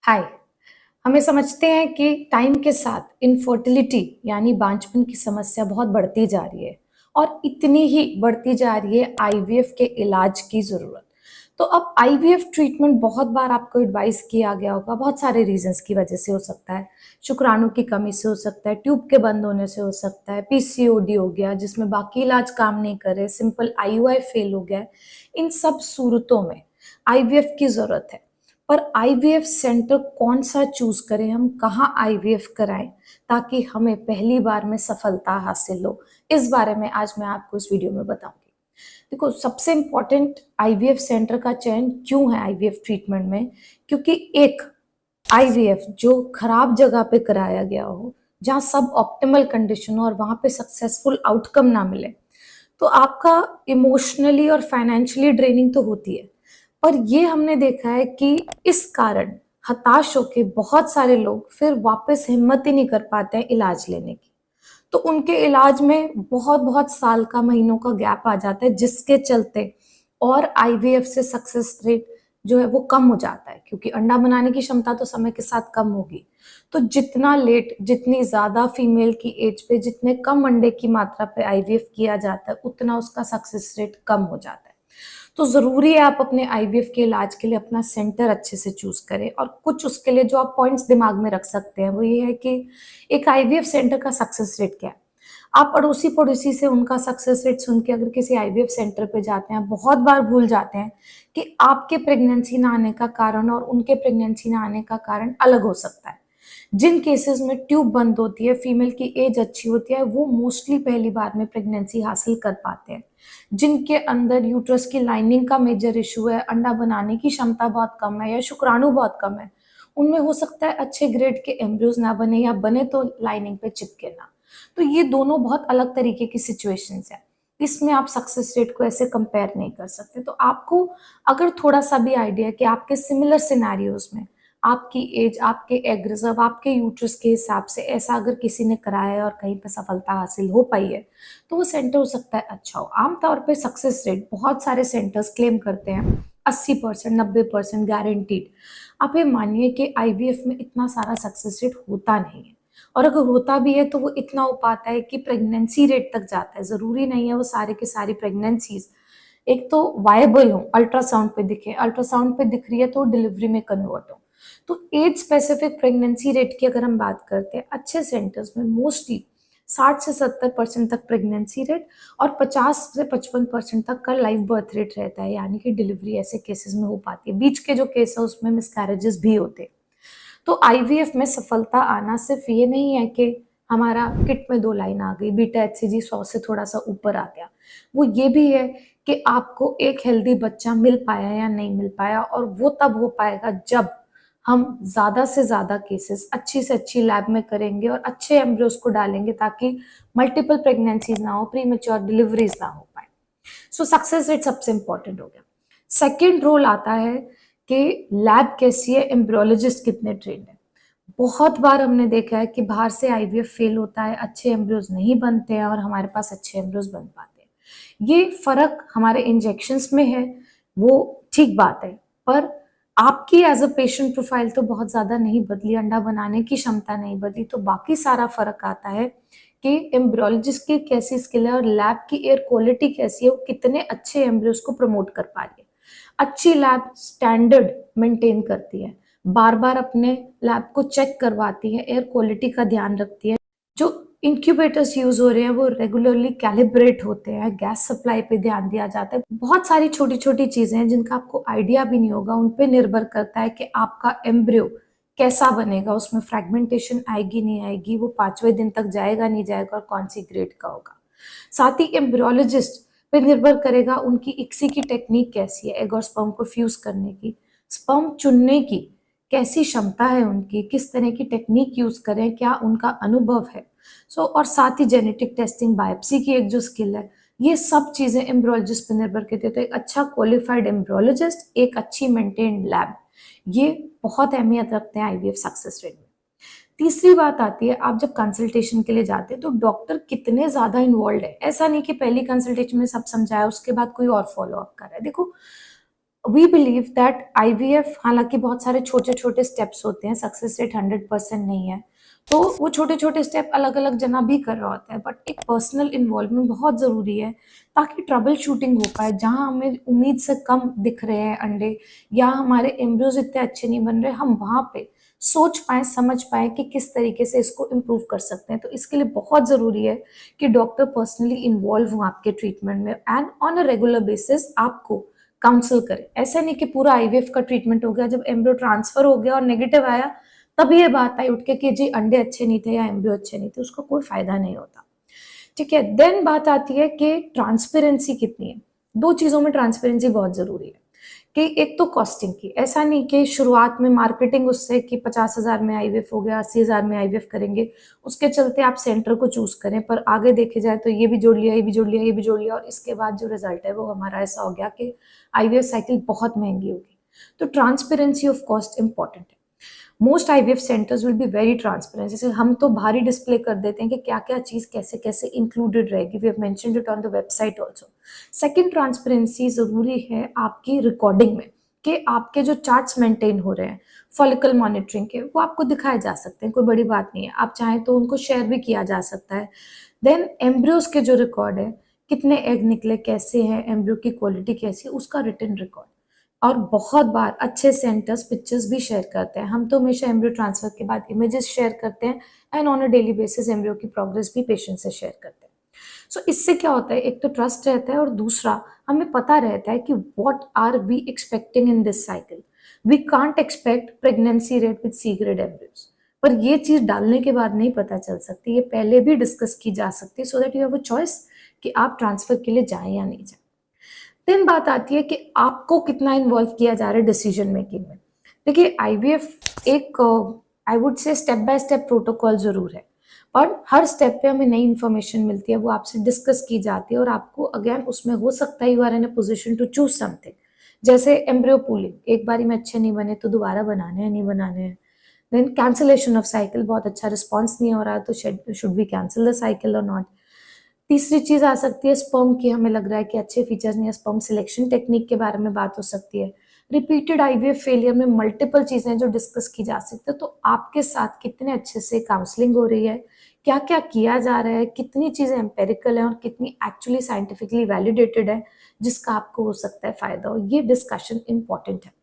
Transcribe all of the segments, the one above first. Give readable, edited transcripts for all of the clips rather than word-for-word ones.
हाय। हमें समझते हैं कि टाइम के साथ इनफर्टिलिटी यानी बांझपन की समस्या बहुत बढ़ती जा रही है और इतनी ही बढ़ती जा रही है आईवीएफ के इलाज की ज़रूरत। तो अब आईवीएफ ट्रीटमेंट बहुत बार आपको एडवाइस किया गया होगा, बहुत सारे रीजंस की वजह से हो सकता है। शुक्राणु की कमी से हो सकता है, ट्यूब के बंद होने से हो सकता है, पीसीओडी हो गया जिसमें बाकी इलाज काम नहीं करे, सिंपल आईयूआई फेल हो गया है। इन सब सूरतों में आईवीएफ की ज़रूरत है। पर आईवीएफ सेंटर कौन सा चूज करें, हम कहाँ आईवीएफ कराएं ताकि हमें पहली बार में सफलता हासिल हो, इस बारे में आज मैं आपको इस वीडियो में बताऊंगी। देखो, सबसे इम्पोर्टेंट आईवीएफ सेंटर का चयन क्यों है आईवीएफ ट्रीटमेंट में, क्योंकि एक आईवीएफ जो खराब जगह पे कराया गया हो, जहाँ सब ऑप्टिमल कंडीशन हो और वहां पे सक्सेसफुल आउटकम ना मिले, तो आपका इमोशनली और फाइनेंशियली ड्रेनिंग तो होती है। और ये हमने देखा है कि इस कारण हताश होके बहुत सारे लोग फिर वापस हिम्मत ही नहीं कर पाते हैं इलाज लेने की। तो उनके इलाज में बहुत बहुत साल का, महीनों का गैप आ जाता है, जिसके चलते और आईवीएफ से सक्सेस रेट जो है वो कम हो जाता है, क्योंकि अंडा बनाने की क्षमता तो समय के साथ कम होगी। तो जितना लेट, जितनी ज्यादा फीमेल की एज पे, जितने कम अंडे की मात्रा पे आईवीएफ किया जाता है, उतना उसका सक्सेस रेट कम हो जाता है। तो जरूरी है आप अपने आईवीएफ के इलाज के लिए अपना सेंटर अच्छे से चूज करें। और कुछ उसके लिए जो आप पॉइंट्स दिमाग में रख सकते हैं वो ये है कि एक आईवीएफ सेंटर का सक्सेस रेट क्या है। आप अड़ोसी पड़ोसी से उनका सक्सेस रेट सुन के अगर किसी आईवीएफ सेंटर पे जाते हैं, बहुत बार भूल जाते हैं कि आपके प्रेगनेंसी ना आने का कारण और उनके प्रेगनेंसी ना आने का कारण अलग हो सकता है। जिन केसेस में ट्यूब बंद होती है, फीमेल की एज अच्छी होती है, वो मोस्टली पहली बार में प्रेगनेंसी हासिल कर पाते हैं। जिनके अंदर यूट्रस की लाइनिंग का मेजर इशू है, अंडा बनाने की क्षमता बहुत कम है या शुक्राणु बहुत कम है, उनमें हो सकता है अच्छे ग्रेड के एम्ब्रियोज ना बने, या बने तो लाइनिंग पे चिपके ना। तो ये दोनों बहुत अलग तरीके की सिचुएशंस है। इसमें आप सक्सेस रेट को ऐसे कंपेयर नहीं कर सकते। तो आपको अगर थोड़ा सा भी आइडिया है कि आपके सिमिलर सिनेरियोज में आपकी एज, आपके एग रिजर्व, आपके यूट्रस के हिसाब से ऐसा अगर किसी ने कराया है और कहीं पे सफलता हासिल हो पाई है, तो वो सेंटर हो सकता है अच्छा हो। आमतौर पे सक्सेस रेट बहुत सारे सेंटर्स क्लेम करते हैं 80%, 90% गारंटीड। आप ये मानिए कि आईवीएफ में इतना सारा सक्सेस रेट होता नहीं है, और अगर होता भी है तो वो इतना हो पाता है कि प्रेगनेंसी रेट तक जाता है। जरूरी नहीं है वो सारे के सारी प्रेगनेंसीज एक तो वायबल हो, अल्ट्रासाउंड पे दिखे, अल्ट्रासाउंड पे दिख रही है तो डिलीवरी में कन्वर्ट हो। तो एज स्पेसिफिक प्रेगनेंसी रेट की अगर हम बात करते हैं, अच्छे सेंटर्स में मोस्टली 60 से 70% तक प्रेगनेंसी रेट और 50 से 55% तक का लाइव बर्थ रेट रहता है, यानी कि डिलीवरी ऐसे केसेस में हो पाती है। बीच के जो केस है उसमें मिसकैरेजेस भी होते हैं। तो आईवीएफ में सफलता आना सिर्फ ये नहीं है कि हमारा किट में 2 लाइन आ गई, बीटा एचसीजी 100 से थोड़ा सा ऊपर आ गया। वो ये भी है कि आपको एक हेल्दी बच्चा मिल पाया या नहीं मिल पाया, और वो तब हो पाएगा जब हम ज्यादा से ज्यादा केसेस अच्छी से अच्छी लैब में करेंगे और अच्छे एम्ब्रियोज को डालेंगे, ताकि मल्टीपल प्रेगनेंसीज ना हो, प्रीमेच्योर डिलीवरीज ना हो पाए। सो सक्सेस रेट सबसे इंपॉर्टेंट हो गया। सेकेंड रोल आता है कि लैब कैसी है, एम्ब्रियोलॉजिस्ट कितने ट्रेंड है। बहुत बार हमने देखा है कि बाहर से आईवीएफ फेल होता है, अच्छे एम्ब्रियोज नहीं बनते हैं और हमारे पास अच्छे एम्ब्रियोज बन पाते हैं। ये फर्क हमारे इंजेक्शंस में है, वो ठीक बात है, पर आपकी एज अ पेशेंट प्रोफाइल तो बहुत ज्यादा नहीं बदली, अंडा बनाने की क्षमता नहीं बदली। तो बाकी सारा फर्क आता है कि एम्ब्रियोलॉजिस्ट की कैसी स्किल है और लैब की एयर क्वालिटी कैसी है, वो कितने अच्छे एम्ब्रियोज को प्रमोट कर पा रही है। अच्छी लैब स्टैंडर्ड मेंटेन करती है, बार बार अपने लैब को चेक करवाती है, एयर क्वालिटी का ध्यान रखती है। जो इंक्यूबेटर्स यूज हो रहे हैं वो रेगुलरली कैलिब्रेट होते हैं, गैस सप्लाई पे ध्यान दिया जाता है। बहुत सारी छोटी छोटी चीजें हैं जिनका आपको आइडिया भी नहीं होगा, उन पे निर्भर करता है कि आपका एम्ब्रियो कैसा बनेगा, उसमें फ्रेगमेंटेशन आएगी नहीं आएगी, वो 5वें दिन तक जाएगा नहीं जाएगा, और कौन सी ग्रेड का होगा। साथ ही एम्ब्रियोलॉजिस्ट पे निर्भर करेगा उनकी इक्सी की टेक्निक कैसी है, एग और स्पर्म को फ्यूज करने की, स्पर्म चुनने की कैसी क्षमता है उनकी, किस तरह की टेक्निक यूज करें, क्या उनका अनुभव है। और साथ ही जेनेटिक टेस्टिंग, बायोप्सी की एक जो स्किल है, ये सब चीजें एम्ब्रियोलॉजिस्ट पर निर्भर करती है। तो एक अच्छा क्वालिफाइड एम्ब्रियोलॉजिस्ट, एक अच्छी मेंटेन्ड लैब, ये बहुत अहमियत रखते हैं आईवीएफ सक्सेस रेट में। तीसरी बात आती है, आप जब कंसल्टेशन के लिए जाते हैं तो डॉक्टर कितने ज्यादा इन्वॉल्व है। ऐसा नहीं कि पहली कंसल्टेशन में सब समझाया उसके बाद कोई और फॉलो अप कर रहा है। देखो, वी बिलीव दैट आईवीएफ, हालांकि बहुत सारे छोटे छोटे स्टेप्स होते हैं, सक्सेस रेट 100% नहीं है, तो वो छोटे छोटे स्टेप अलग अलग जना भी कर रहा होता है, बट एक पर्सनल इन्वॉल्वमेंट बहुत ज़रूरी है ताकि ट्रबल शूटिंग हो पाए। जहाँ हमें उम्मीद से कम दिख रहे हैं अंडे, या हमारे एम्ब्रियोज इतने अच्छे नहीं बन रहे, हम वहाँ पे सोच पाए, समझ पाए कि किस तरीके से इसको इम्प्रूव कर सकते हैं। तो इसके लिए बहुत ज़रूरी है कि डॉक्टर पर्सनली इन्वॉल्व हो आपके ट्रीटमेंट में, and on a regular basis आपको काउंसल करे। ऐसा नहीं कि पूरा आईवीएफ का ट्रीटमेंट हो गया, जब एम्ब्रियो ट्रांसफर हो गया और नेगेटिव आया तब ये बात आई उठ के कि जी अंडे अच्छे नहीं थे या एम्ब्रियो अच्छे नहीं थे, उसका कोई फायदा नहीं होता। ठीक है, देन बात आती है कि ट्रांसपेरेंसी कितनी है। दो चीजों में ट्रांसपेरेंसी बहुत जरूरी है कि एक तो कॉस्टिंग की, ऐसा नहीं कि शुरुआत में मार्केटिंग उससे कि 50,000 में आईवीएफ हो गया, 80,000 में आईवीएफ करेंगे, उसके चलते आप सेंटर को चूज करें, पर आगे देखे जाए तो ये भी जोड़ लिया, ये भी जोड़ लिया, ये भी जोड़ लिया, और इसके बाद जो रिजल्ट है वो हमारा ऐसा हो गया कि आईवीएफ साइकिल बहुत महंगी होगी। तो ट्रांसपेरेंसी ऑफ कॉस्ट इंपॉर्टेंट है। Most IVF centres will be very transparent. जैसे हम तो भारी डिस्प्ले कर देते हैं कि क्या क्या चीज कैसे कैसे इंक्लूडेड रहेगी, we have mentioned it on the website also. Second, transparency जरूरी है आपकी रिकॉर्डिंग में, कि आपके जो चार्ट्स मेंटेन हो रहे हैं फॉलिकल मॉनिटरिंग के, वो आपको दिखाए जा सकते हैं, कोई बड़ी बात नहीं है, आप चाहें तो उनको शेयर भी किया जा सकता है। देन एम्ब्रियोज के जो रिकॉर्ड है, कितने एग निकले, कैसे हैं एम्ब्रियो की क्वालिटी कैसी है, उसका रिटन रिकॉर्ड। और बहुत बार अच्छे सेंटर्स पिक्चर्स भी शेयर करते हैं, हम तो हमेशा एम्ब्रियो ट्रांसफर के बाद इमेजेस शेयर करते हैं, and on a daily basis embryo की प्रोग्रेस भी पेशेंट से शेयर करते हैं। सो इससे क्या होता है, एक तो ट्रस्ट रहता है, और दूसरा हमें पता रहता है कि what are we expecting in this cycle. We can't expect pregnancy rate with C grade embryos, पर ये चीज डालने के बाद नहीं पता चल सकती, ये पहले भी डिस्कस की जा सकती है, so that you have a choice कि आप ट्रांसफर के लिए जाएं या नहीं जाएं। देन बात आती है कि आपको कितना इन्वॉल्व किया जा रहा है डिसीजन मेकिंग में। देखिए आईवीएफ एक, I would say step by step protocol जरूर है, और हर स्टेप पे हमें नई इन्फॉर्मेशन मिलती है, वो आपसे डिस्कस की जाती है, और आपको अगेन उसमें हो सकता है you are in a position to choose something. जैसे एम्ब्रियो पूलिंग, एक बारी में अच्छे नहीं बने तो दोबारा बनाने हैं, नहीं बनाने हैं। देन कैंसिलेशन ऑफ साइकिल, बहुत अच्छा रिस्पॉन्स नहीं हो रहा है तो should be cancel the cycle और नॉट। तीसरी चीज आ सकती है स्पर्म की, हमें लग रहा है कि अच्छे फीचर्स नहीं है, स्पर्म सिलेक्शन टेक्निक के बारे में बात हो सकती है। रिपीटेड आईवीएफ फेलियर में मल्टीपल चीजें जो डिस्कस की जा सकती है, तो आपके साथ कितने अच्छे से काउंसलिंग हो रही है, क्या क्या किया जा रहा है, कितनी चीजें एम्पेरिकल है और कितनी एक्चुअली साइंटिफिकली वैलिडेटेड है, जिसका आपको हो सकता है फायदा हो, ये डिस्कशन इंपॉर्टेंट है।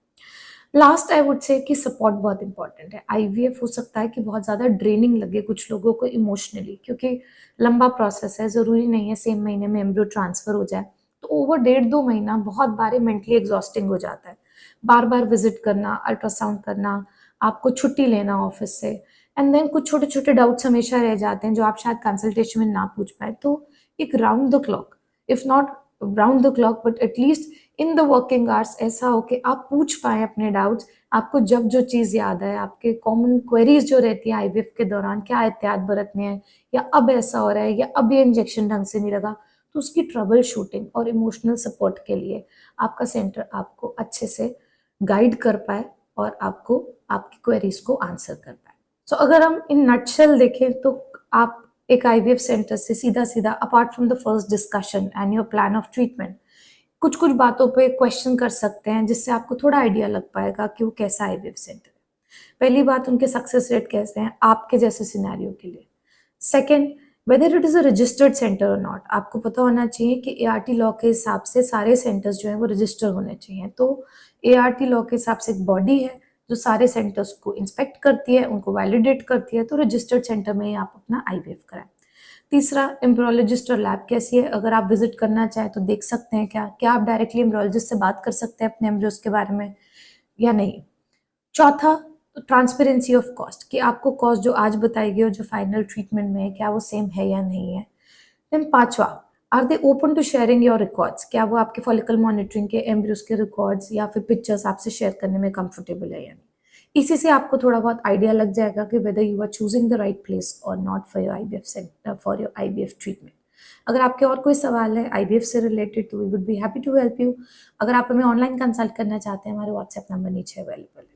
लास्ट आई वुड से कि सपोर्ट बहुत इंपॉर्टेंट है। आईवीएफ हो सकता है कि बहुत ज़्यादा ड्रेनिंग लगे कुछ लोगों को इमोशनली, क्योंकि लंबा प्रोसेस है, ज़रूरी नहीं है सेम महीने में एम्ब्रियो ट्रांसफर हो जाए। तो ओवर 1.5-2 महीना बहुत बार मेंटली एग्जॉस्टिंग हो जाता है, बार बार विजिट करना, अल्ट्रासाउंड करना, आपको छुट्टी लेना ऑफिस से, एंड देन कुछ छोटे छोटे डाउट्स हमेशा रह जाते हैं जो आप शायद कंसल्टेशन में ना पूछ पाए। तो एक round the clock, if not round the clock but at least in the working hours ऐसा हो कि आप पूछ पाए अपने डाउट्स। आपको जब जो चीज़ याद है, आपके कॉमन क्वेरीज जो रहती है आईवीएफ के दौरान, क्या एहतियात बरतने हैं, या अब ऐसा हो रहा है, या अब ये इंजेक्शन ढंग से नहीं लगा, तो उसकी ट्रबल शूटिंग और इमोशनल सपोर्ट के लिए आपका सेंटर आपको अच्छे से गाइड कर पाए और आपको आपकी क्वेरीज को आंसर कर पाए। सो अगर हम इन नटशेल देखें तो आप एक आईवीएफ सेंटर से सीधा सीधा, apart from the first discussion and your plan of treatment, कुछ कुछ बातों पे क्वेश्चन कर सकते हैं, जिससे आपको थोड़ा आइडिया लग पाएगा कि वो कैसा आईवीएफ सेंटर है। पहली बात, उनके सक्सेस रेट कैसे हैं आपके जैसे सिनेरियो के लिए। Second, whether it is a registered centre और नॉट, आपको पता होना चाहिए कि एआरटी लॉ के हिसाब से सारे सेंटर्स जो हैं वो रजिस्टर होने चाहिए। तो एआरटी लॉ के हिसाब से एक बॉडी है जो सारे सेंटर्स को इंस्पेक्ट करती है, उनको वैलिडेट करती है, तो रजिस्टर्ड सेंटर में ही आप अपना आईवीएफ कराएं। तीसरा, एम्ब्रियोलॉजिस्ट और लैब कैसी है, अगर आप विजिट करना चाहें तो देख सकते हैं, क्या क्या आप डायरेक्टली एम्ब्रियोलॉजिस्ट से बात कर सकते हैं अपने एम्ब्रियोज के बारे में या नहीं। चौथा, ट्रांसपेरेंसी ऑफ कॉस्ट, कि आपको कॉस्ट जो आज बताई गई और जो फाइनल ट्रीटमेंट में है क्या वो सेम है या नहीं है। देन पांचवा, are they open to sharing your records, क्या वो आपके फॉलिकल मॉनिटरिंग के एम्ब्रियोज के रिकॉर्ड्स या फिर पिक्चर्स आपसे शेयर करने में कंफर्टेबल है या नहीं। इसी से आपको थोड़ा बहुत आइडिया लग जाएगा कि whether you are choosing the right place और not for your IVF centre, for your IVF treatment. अगर आपके और कोई सवाल है आईवीएफ से रिलेटेड तो we would be happy to help you. अगर आप हमें ऑनलाइन कंसल्ट करना चाहते हैं, हमारे व्हाट्सएप नंबर नीचे अवेलेबल है।